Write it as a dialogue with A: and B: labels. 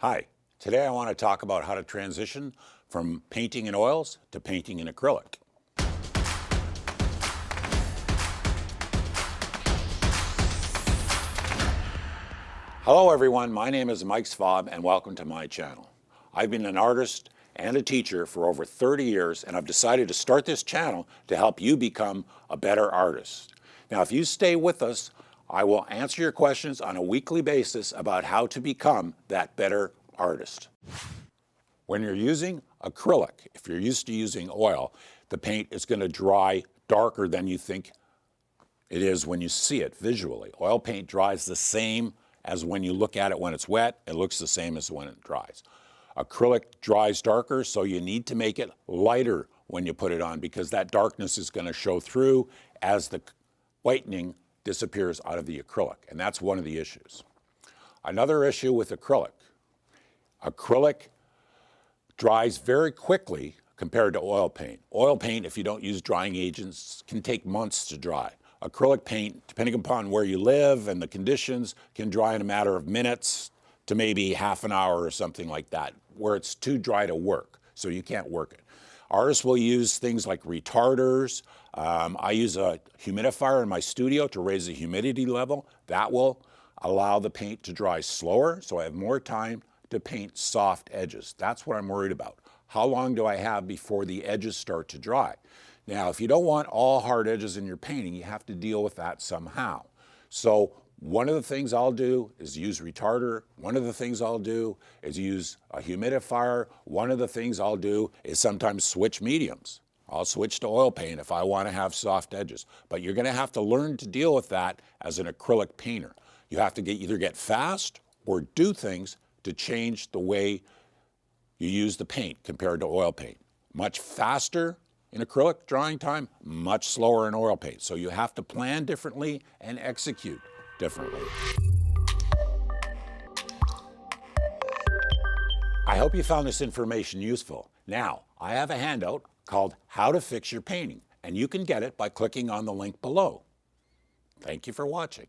A: Hi, today I want to talk about how to transition from painting in oils to painting in acrylic. Hello everyone, my name is Mike Svob and welcome to my channel. I've been an artist and a teacher for over 30 years and I've decided to start this channel to help you become a better artist. Now if you stay with us, I will answer your questions on a weekly basis about how to become that better artist. When you're using acrylic, if you're used to using oil, the paint is going to dry darker than you think it is when you see it visually. Oil paint dries the same as when you look at it when it's wet. It looks the same as when it dries. Acrylic dries darker, so you need to make it lighter when you put it on because that darkness is going to show through as the whitening disappears out of the acrylic, and that's one of the issues. Another issue with acrylic dries very quickly compared to oil paint. Oil paint, if you don't use drying agents, can take months to dry. Acrylic paint, depending upon where you live and the conditions, can dry in a matter of minutes to maybe half an hour or something like that, where it's too dry to work, so you can't work it. Artists will use things like retarders. I use a humidifier in my studio to raise the humidity level. That will allow the paint to dry slower, so I have more time to paint soft edges. That's what I'm worried about. How long do I have before the edges start to dry? Now, if you don't want all hard edges in your painting, you have to deal with that somehow. So one of the things I'll do is use retarder. One of the things I'll do is use a humidifier. One of the things I'll do is sometimes switch mediums. I'll switch to oil paint if I want to have soft edges. But you're going to have to learn to deal with that as an acrylic painter. You have to either get fast or do things to change the way you use the paint compared to oil paint. Much faster in acrylic drying time, much slower in oil paint. So you have to plan differently and execute differently. I hope you found this information useful. Now, I have a handout called How to Fix Your Painting, and you can get it by clicking on the link below. Thank you for watching.